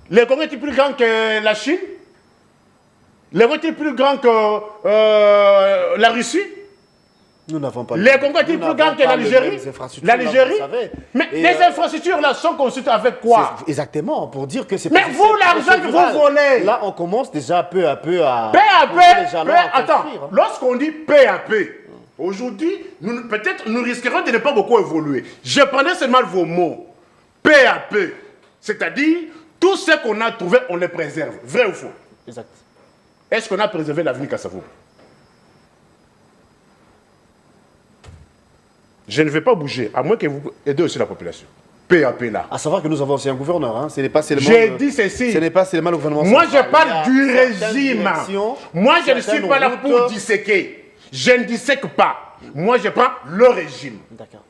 Le Congo est-il plus grand que la Chine? Le Congo est-il plus grand que la Russie? Nous n'avons pas. Le Congo est-il plus grand que l'Algérie? L'Algérie? Mais les infrastructures là sont construites avec quoi? Exactement, pour dire que c'est. Mais vous, l'argent que vous volez! Là, on commence déjà peu à peu à. Peu à peu, attends, construire, hein. lorsqu'on dit peu à peu, aujourd'hui, peut-être nous risquerons de ne pas beaucoup évoluer. Je prenais seulement vos mots. Peu à peu. C'est-à-dire, tout ce qu'on a trouvé, on les préserve. Vrai ou faux? Exact. Est-ce qu'on a préservé l'avenir Kassavo? Je ne vais pas bouger, à moins que vous aidez aussi la population. Peu à peu là. À savoir que nous avons aussi un gouverneur, hein. Ce n'est pas seulement. J'ai dit ceci. Ce n'est pas seulement le gouvernement. Moi, je central. parle Il y du a certaines régime. directions, Moi, je ne suis certaines pas là routes. pour disséquer. Je ne dissèque pas. Moi, je prends le régime. D'accord.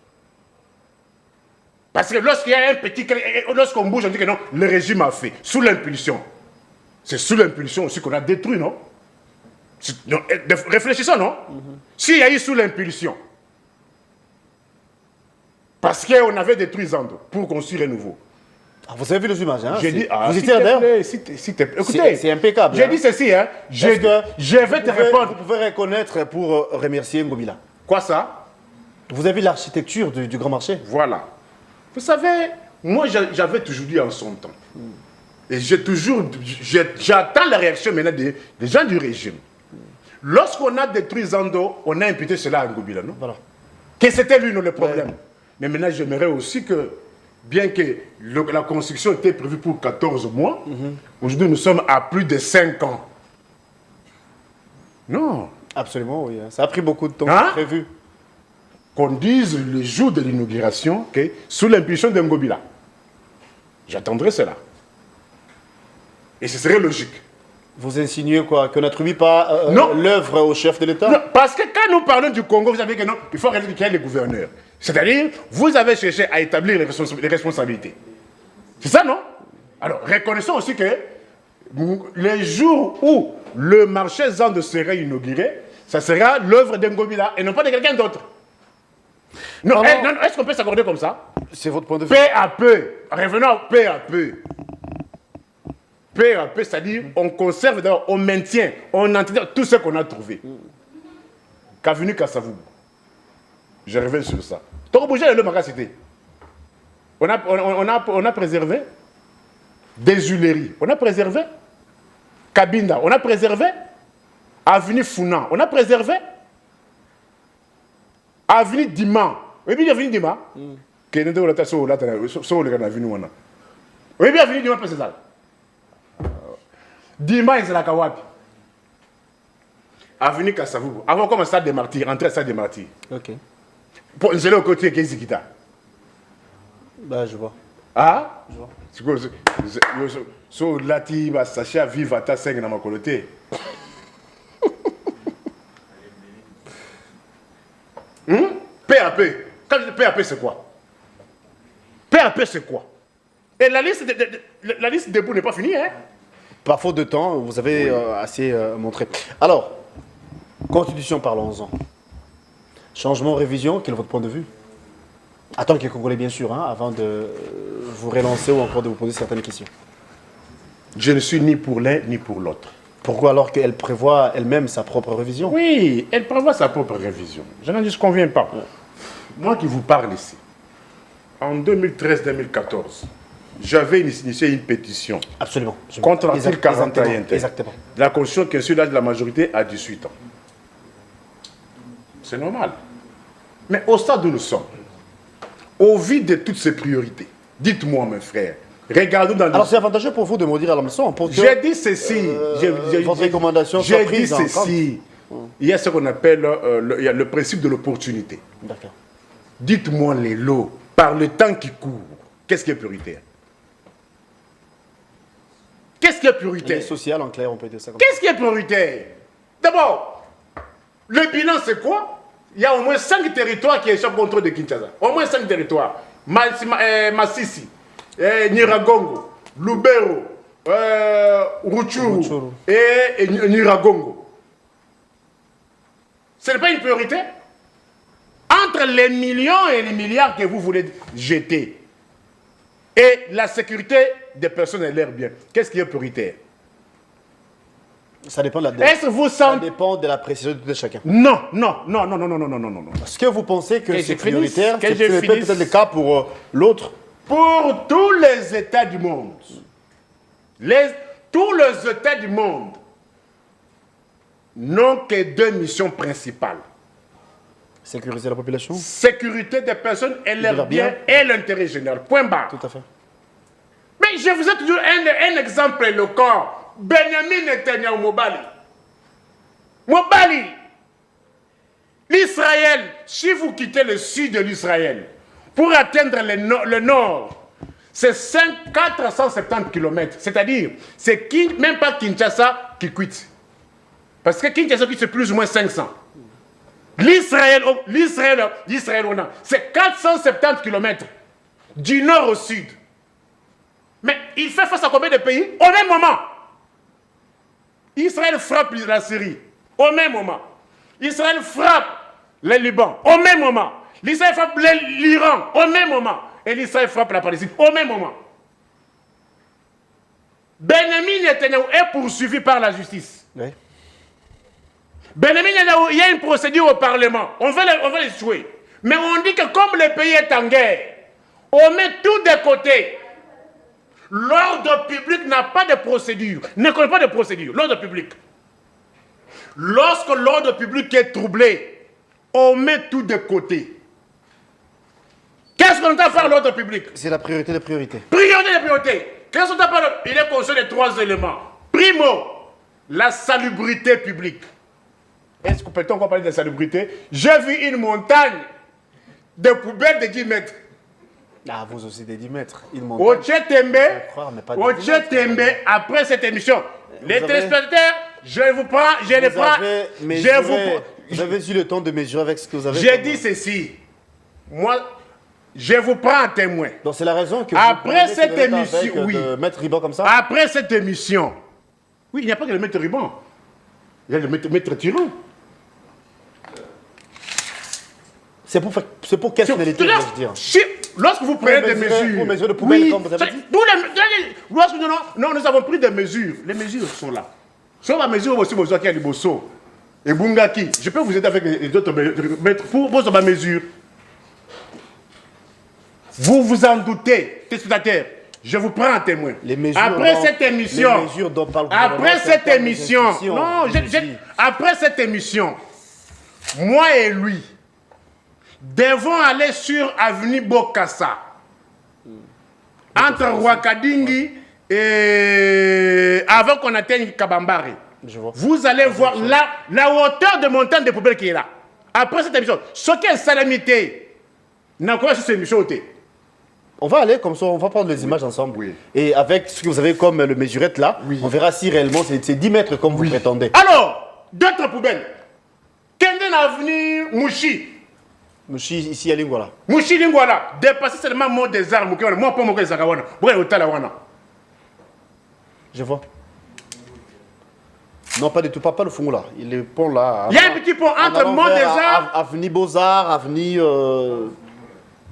Parce que lorsqu'il y a un petit... Lorsqu'on bouge, on dit que non, le régime a fait. Sous l'impulsion. C'est sous l'impulsion aussi qu'on a détruit, non? Non, réfléchissons, non? S'il y a eu sous l'impulsion, parce qu'on avait détruit Zando pour construire un nouveau. Ah, vous avez vu les images, hein? J'ai dit, vous étiez là d'ailleurs? Écoutez, c'est impeccable. J'ai hein. dit ceci, hein. Je vais te répondre. Vous pouvez reconnaître pour remercier Ngobila. Quoi ça? Vous avez l'architecture du grand marché. Voilà. Vous savez, moi j'avais toujours dit en son temps. Et j'attends la réaction maintenant des gens du régime. Lorsqu'on a détruit Zando, on a imputé cela à Ngobila, non? Voilà. Que c'était lui le problème. Ouais. Mais maintenant, j'aimerais aussi que, bien que la construction était prévue pour 14 mois, aujourd'hui nous sommes à plus de 5 ans. Non. Absolument, oui. Ça a pris beaucoup de temps prévu. Qu'on dise le jour de l'inauguration, sous l'impulsion de Ngobila. J'attendrai cela. Et ce serait logique. Vous insinuez quoi? Qu'on n'attribue pas l'œuvre au chef de l'État? Parce que quand nous parlons du Congo, vous savez que non, il faut qu'il y ait les gouverneurs. C'est-à-dire, vous avez cherché à établir les responsabilités. C'est ça, non? Alors, reconnaissons aussi que les jours où le marché Zando serait inauguré, ça sera l'œuvre d'Ngobila et non pas de quelqu'un d'autre. Non, est-ce qu'on peut s'accorder comme ça? C'est votre point de vue. Peu à peu. Revenons peu à peu. Peu à peu, c'est-à-dire on conserve d'abord, on maintient, on entretient tout ce qu'on a trouvé. Kavinu Kassavou. Je reviens sur ça. Torobouja le Magacité. On a préservé des huileries. On a préservé Kabinda. On a préservé Avenue Founan. On a préservé Avenue Dima. Oui, bien Avenue Dima. Que nous devons sur l'avenue. Oui, bien Avenue Dima, c'est ça. Dima et Zalakawapi. Avenue Kassavou. Avant comme un stade des martyrs, entrer au stade des martyrs. Ok. Pour nous aller au côté de Zikita. Bah, je vois. Ah? Je vois. So lati ba sacha viva ta 5 na makolote. Peu à peu. Quand je dis peu à peu, c'est quoi? Peu à peu, c'est quoi? Et la liste debout n'est pas finie, hein? Par faute de temps, vous avez assez montré. Alors, Constitution, parlons-en. Changement, révision, quel est votre point de vue? En tant que Congolais, bien sûr, avant de vous relancer ou encore de vous poser certaines questions. Je ne suis ni pour l'un ni pour l'autre. Pourquoi alors qu'elle prévoit elle-même sa propre révision? Oui, elle prévoit sa propre révision. Je n'en conviens pas. Moi qui vous parle ici, en 2013-2014, j'avais initié une pétition. Absolument. Contre l'article 41. Exactement. De la Constitution qui insure l'âge de la majorité à 18 ans. C'est normal. Mais au stade où nous sommes, au vu de toutes ces priorités, dites-moi, mes frères, regardons dans le... Alors c'est avantageux pour vous de me dire à la leçon. J'ai dit ceci. Votre recommandation soit prise en compte. J'ai dit ceci. Il y a ce qu'on appelle le principe de l'opportunité. D'accord. Dites-moi les lots, par le temps qui court, qu'est-ce qui est prioritaire? Qu'est-ce qui est prioritaire? Les social, en clair, on peut dire ça comme ça. Qu'est-ce qui est prioritaire? D'abord, le bilan c'est quoi? Il y a au moins 5 territoires qui échappent au contrôle de Kinshasa. Au moins 5 territoires. Massissi, Nyiragongo, Lubero, Rutshuru et Nyiragongo. Ce n'est pas une priorité? Entre les millions et les milliards que vous voulez jeter et la sécurité des personnes et leurs biens, qu'est-ce qui est prioritaire? Ça dépend de ça dépend de la précision de chacun. Non. Est-ce que vous pensez que c'est prioritaire? C'est peut-être le cas pour l'autre? Pour tous les États du monde. Tous les États du monde n'ont que 2 missions principales. Sécuriser la population? Sécurité des personnes et leurs biens et l'intérêt général. Point barre. Tout à fait. Mais je vous ai toujours un exemple éloquent. Benjamin Netanyahu Mobali. L'Israël, si vous quittez le sud de l'Israël pour atteindre le nord, c'est 470 km. C'est-à-dire, c'est même pas Kinshasa qui quitte. Parce que Kinshasa quitte, c'est plus ou moins 500. L'Israël, c'est 470 km du nord au sud. Mais il fait face à combien de pays au même moment? Israël frappe la Syrie au même moment. Israël frappe le Liban au même moment. L'Israël frappe l'Iran au même moment. Et l'Israël frappe la Palestine au même moment. Benjamin Netanyahu est poursuivi par la justice. Oui. Benjamin Netanyahu, il y a une procédure au Parlement. On va les tuer. Mais on dit que comme le pays est en guerre, on met tout de côté. L'ordre public n'a pas de procédure, ne connaît pas de procédure, l'ordre public. Lorsque l'ordre public est troublé, on met tout de côté. Qu'est-ce qu'on entend faire l'ordre public? C'est la priorité des priorités. Priorité des priorités. Qu'est-ce qu'on entend faire? Il est constitué de 3 éléments. Primo, la salubrité publique. Est-ce qu'on peut encore parler de salubrité? J'ai vu une montagne de poubelles de 10 mètres. Ah, vous aussi des 10 mètres. Au Tchetembe, après cette émission, les téléspectateurs, je vous prends, je les prends. Vous avez eu le temps de mesurer avec ce que vous avez. J'ai dit ceci. Moi, je vous prends en témoin. Donc c'est la raison que après cette émission, oui. De mettre ruban comme ça. Après cette émission, oui, il n'y a pas que le mettre ruban. Il y a le mettre tyran. C'est pour quelle finalité, je veux dire? Lorsque vous prenez des mesures... Pour mesurer de poubelle, comme vous avez dit. Nous avons pris des mesures. Les mesures sont là. Sur la mesure aussi, vous avez dit Bosso et Bungaki. Je peux vous aider avec les autres maîtres pour ma mesure. Vous vous en doutez, téléspectateurs. Je vous prends en témoin. Après cette émission, après cette émission, moi et lui devons aller sur avenue Bokassa, entre Ouakadingi et avant qu'on atteigne Kabambari. Vous allez voir la hauteur de montagne de poubelles qui est là. Après cette émission, ce qui est salamité, n'a quoi sur cette émission? On va aller comme ça, on va prendre les images ensemble. Oui. Et avec ce que vous avez comme le mesurette là, on verra si réellement c'est 10 mètres comme vous prétendez. Alors, d'autres poubelles. Kenden avenue Mouchi. Mouchi ici à Lingwala. Mouchi Lingwala. Dépasser seulement mot des armes. Moi, pas mon Zagawana. Je vois. Non, pas du tout, pas le fond là. Il est le pont là. Il y a un petit pont entre Mont des Arts. Avenue Beaux-Arts, avenue.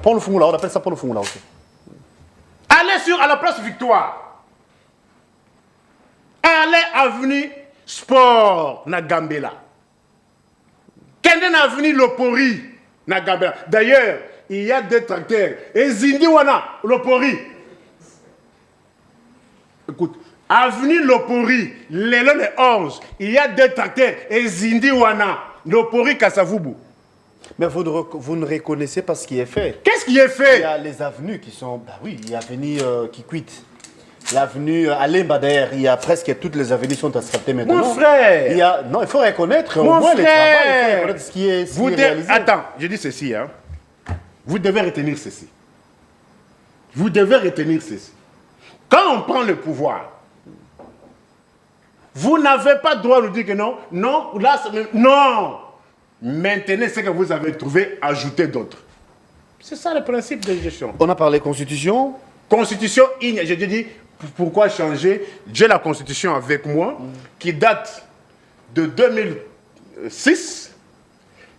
Pont le fond là, on appelle ça pont le fond là aussi. Allez à la place Victoire. Allez avenue Sport na Gambela. Kenden avenue Lopori na Gambela. D'ailleurs, il y a des tracteurs. Et Zindiwana, Lopori. Écoute, avenue Lopori, le long de 11, il y a des tracteurs. Et Zindiwana, Lopori Kassavubu. Mais vous ne reconnaissez pas ce qui est fait. Qu'est-ce qui est fait? Il y a les avenues qui sont... Bah oui, il y a l'avenue qui quitte. L'avenue Alemba d'ailleurs, il y a presque toutes les avenues sont asphaltées maintenant. Mon frère! Non, il faut reconnaître au moins les travaux, il faut reconnaître ce qui est réalisé. Attends, je dis ceci. Hein. Vous devez retenir ceci. Vous devez retenir ceci. Quand on prend le pouvoir, vous n'avez pas le droit de nous dire que non, non, là, non. Maintenez ce que vous avez trouvé, ajoutez d'autres. C'est ça le principe de gestion. On a parlé constitution. Constitution, je te dis, pourquoi changer? J'ai la constitution avec moi, qui date de 2006,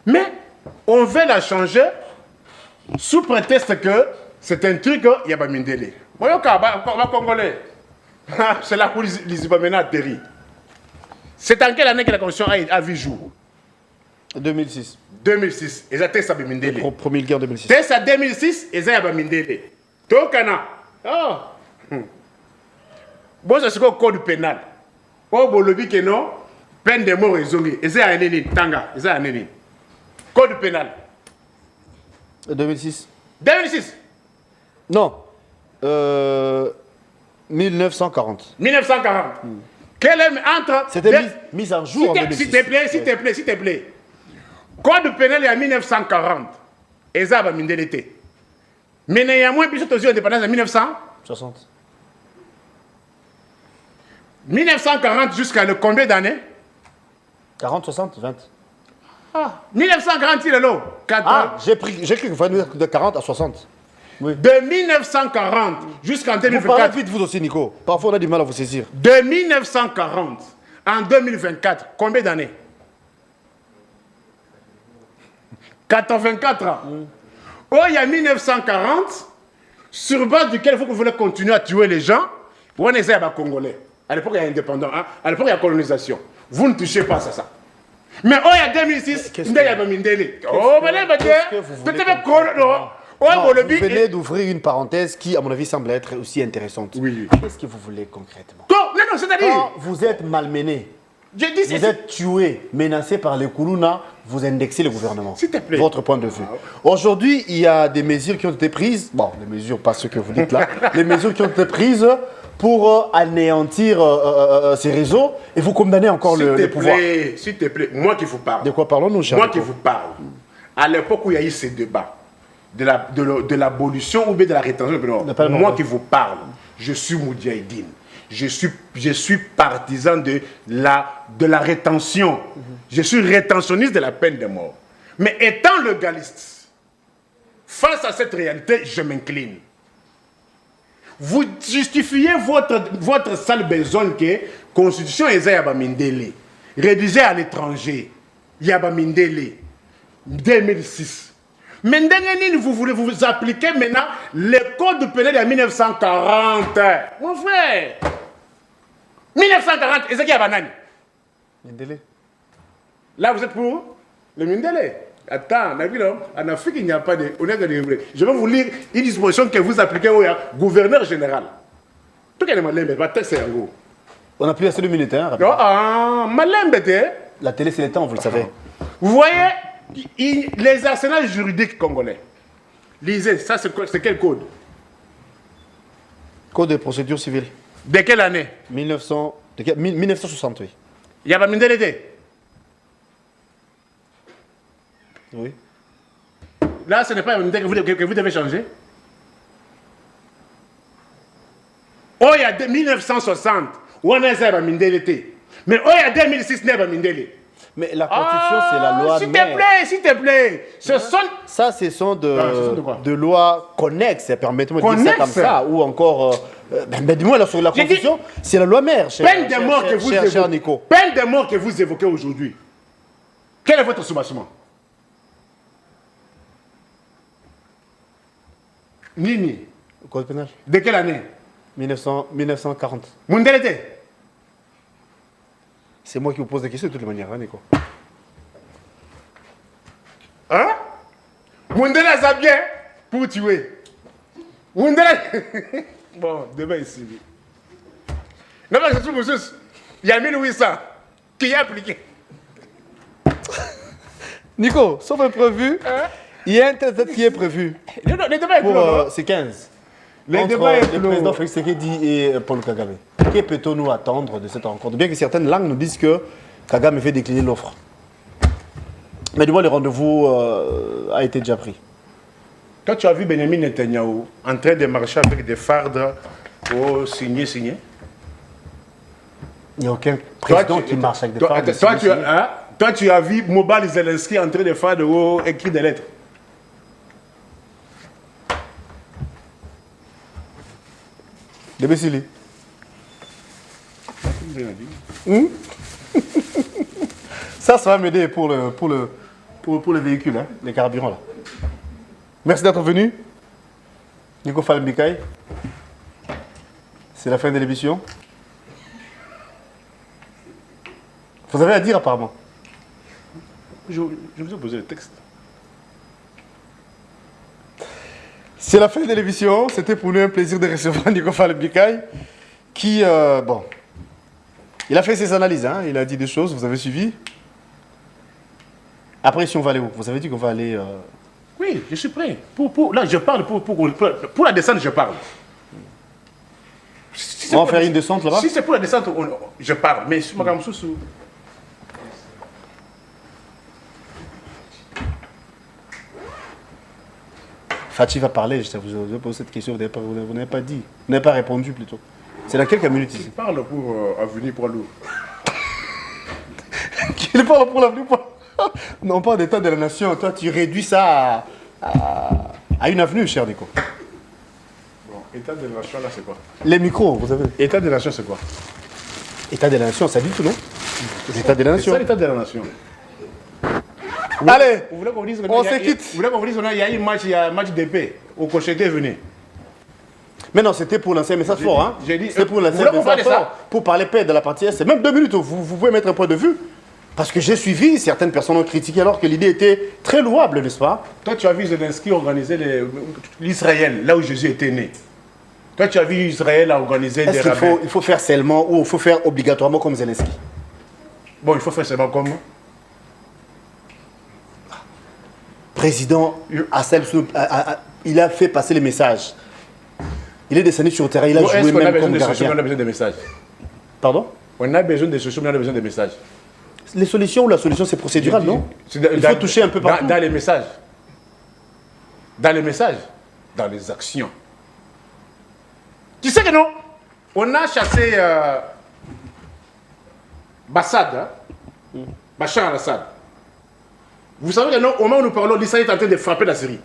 mais on veut la changer sous prétexte que c'est un truc, il y a pas Mindele. Congolais, c'est la police Lizibamena Terry. C'est en quelle année que la constitution a vu jour? 2006. 2006. Et ça ça Mindele. Promulgué en 2006. C'est ça 2006 et ça y a Mindele. Tokana. Oh. Bon, c'est le code pénal. Oh, bon, le que non, peine de mort et zongi. Et ça y a un tanga. Et ça y a un code pénal. 2006. 2006. Non. 1940. 1940. Quel est entre... C'était mise en jour en 2006. S'il te plaît. Code pénal est en 1940. Et ça va l'été. Mais il y a moins de plus d'indépendance en 1960. 1940 jusqu'à le combien d'années? 40, 60, 20. Ah, 1940, il est là. J'ai cru qu'il fallait de 40 à 60. Oui. De 1940 jusqu'en 2024. Vous parlez vite vous aussi, Nico. Parfois, on a du mal à vous saisir. De 1940 en 2024, combien d'années? 84 ans. Oh, il y a 1940, sur base duquel il faut que vous voulez continuer à tuer les gens. On est à Congolais. À l'époque, il y a indépendance. Hein? À l'époque, il y a colonisation. Vous ne touchez pas à ça. Mais oh, il y a 2006, il y a Mindele. Oh, mais là, vous venez d'ouvrir une parenthèse qui, à mon avis, semble être aussi intéressante. Oui. Qu'est-ce que vous voulez concrètement? Non, c'est-à-dire. Quand vous êtes malmené, vous êtes tué, menacé par les Koulouna, vous indexez le gouvernement. S'il te plaît. Votre point de vue. Aujourd'hui, il y a des mesures qui ont été prises. Bon, les mesures, pas ce que vous dites là. Les mesures qui ont été prises pour anéantir ces réseaux et vous condamnez encore le pouvoir. S'il te plaît, moi qui vous parle. De quoi parlons-nous, cher? Moi qui vous parle. À l'époque où il y a eu ces débats de l'abolition ou bien de la rétention, moi qui vous parle, je suis Moudjahidine. Je suis partisan de la rétention. Je suis rétentionniste de la peine de mort. Mais étant légaliste, face à cette réalité, je m'incline. Vous justifiez votre sale besoin que la Constitution est Yabamindele, rédigée à l'étranger, Yabamindele, 2006. Mais vous voulez vous appliquer maintenant le code pénal de 1940. Mon frère, 1940, et c'est qui Yabanani? Mindele. Là, vous êtes pour le Mindele. Attends, en Afrique, il n'y a pas de... Je vais vous lire une disposition que vous appliquez au gouverneur général. Tout le monde On n'a plus assez de minutes, hein, la télé, c'est le temps, vous le savez. Vous voyez, les arsenals juridiques congolais. Lisez, ça c'est quel code? Code de procédure civile. De quelle année? 1960, oui. Il y a pas Mindele. Oui. Là, ce n'est pas une idée que vous devez changer. Oh, il y a 1960, on a ça Mindele. Mais oh, il y a 2006, n'est pas Mindele. Mais la Constitution, c'est la loi mère. S'il te plaît. Ça, ce sont de lois connexes, permettez-moi de dire ça comme ça. Ou encore, dis-moi, sur la Constitution, c'est la loi mère, peine de mort que vous évoquez. Nico. Peine de mort que vous évoquez aujourd'hui. Quel est votre soubassement? Nini. Code pénal. De quelle année? 1940. Mindele. C'est moi qui vous pose des questions de toutes les manières, hein, Nico. Hein? Mindele a bien pour tuer. Mindele. Bon, demain ici. Non, mais c'est tout, monsieur. Il y a 1800 qui est appliqué. Nico, sauf imprévu, il y a un test qui est prévu. Non, les débats pour c'est 15. Les entre débats le président Félix Tshisekedi et Paul Kagame. Que peut-on attendre de cette rencontre? Bien que certaines langues nous disent que Kagame fait décliner l'offre. Mais du moins, le rendez-vous a été déjà pris. Toi, tu as vu Benjamin Netanyahu en train de marcher avec des fardes au signé. Il n'y a aucun président qui marche avec des fardes. Toi, tu as vu Mobal Zelensky en train de faire écrire des lettres. De Bessili. Ça va m'aider pour le véhicule, hein, les carburants là. Merci d'être venu. Nico Falmbikaï. C'est la fin de l'émission. Vous avez à dire apparemment. Je vous ai posé le texte. C'est la fin de l'émission. C'était pour nous un plaisir de recevoir Nico Falmbikaï qui, bon, il a fait ses analyses, hein, il a dit des choses, vous avez suivi. Après, si on va aller où? Vous avez dit qu'on va aller... Oui, je suis prêt. Là, je parle pour la descente, je parle. Si on va faire une descente là-bas? Si c'est pour la descente, je parle. Mais sur Madame Soussou... Fatih va parler, je vous ai posé cette question, vous n'avez pas dit, vous n'avez pas répondu plutôt. C'est dans quelques minutes ici. Il parle pour avenir pour l'eau. Il parle pour l'avenir pour... Non, pas d'état de la nation. Toi, tu réduis ça à une avenue, cher Nico. Bon, état de la nation, là, c'est quoi? Les micros, vous savez. État de la nation, c'est quoi? État de la nation, ça dit tout, non? L'état de la nation. C'est ça, l'état de la nation. Allez, on se quitte. Vous voulez qu'on vous dise qu'il y a un match d'épée au Cocheté est venu. Mais non, c'était pour lancer un message fort. Hein. C'était pour lancer un message fort. Pour parler paix de la partie S. Même 2 minutes, vous pouvez mettre un point de vue. Parce que j'ai suivi, certaines personnes ont critiqué alors que l'idée était très louable, n'est-ce pas? Toi, tu as vu Zelensky organiser l'Israël, là où Jésus était né. Toi, tu as vu Israël organiser des Est-ce rabbins. qu'il faut faire seulement ou il faut faire obligatoirement comme Zelensky? Bon, il faut faire seulement comment? Président, il a fait passer les messages. Il est descendu sur le terrain, il a joué même comme gardien. On a besoin de messages. Pardon? On a besoin de solutions, mais on a besoin de messages. Les solutions ou la solution, c'est procédural, non? Il faut toucher un peu partout. Dans les messages. Dans les messages. Dans les actions. Tu sais que non? On a chassé Bassad, hein? Bachar al-Assad. Vous savez que non, au moment où nous parlons, l'Israël est en train de frapper la Syrie.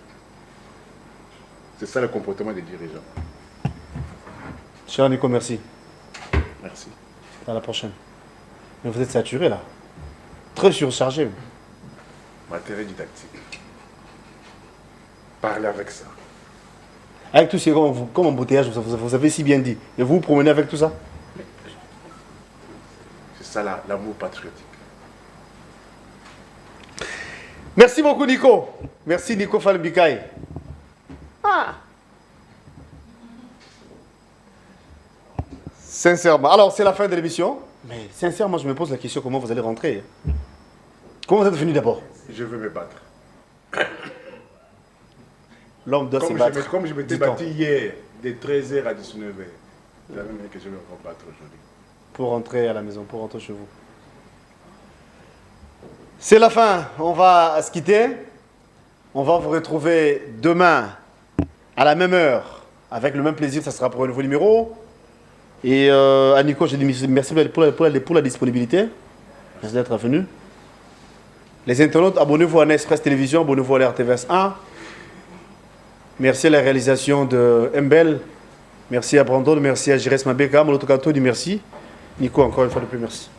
C'est ça le comportement des dirigeants. Cher Nico, merci. Merci. À la prochaine. Mais vous êtes saturé là. Très surchargé. Matériel didactique. Parlez avec ça. Avec tout ce comme embouteillage, vous avez si bien dit. Et vous vous promenez avec tout ça? C'est ça l'amour patriotique. Merci beaucoup Nico. Merci Nico Falbikaï. Sincèrement. Alors c'est la fin de l'émission. Mais sincèrement, je me pose la question comment vous allez rentrer. Comment vous êtes venu d'abord? Je veux me battre. L'homme doit se battre. Comme je m'étais battu hier, de 13h à 19h. C'est la même manière que je vais me combattre aujourd'hui. Pour rentrer à la maison, pour rentrer chez vous. C'est la fin. On va se quitter. On va vous retrouver demain à la même heure. Avec le même plaisir, ça sera pour un nouveau numéro. Et à Nico, je dis merci pour la disponibilité. Merci d'être venu. Les internautes, abonnez-vous à Nespress Télévision, abonnez-vous à l'RTVS 1. Merci à la réalisation de Mbel. Merci à Brandon, merci à Jires Mabeka, Molotokato, merci. Nico, encore une fois de plus, merci.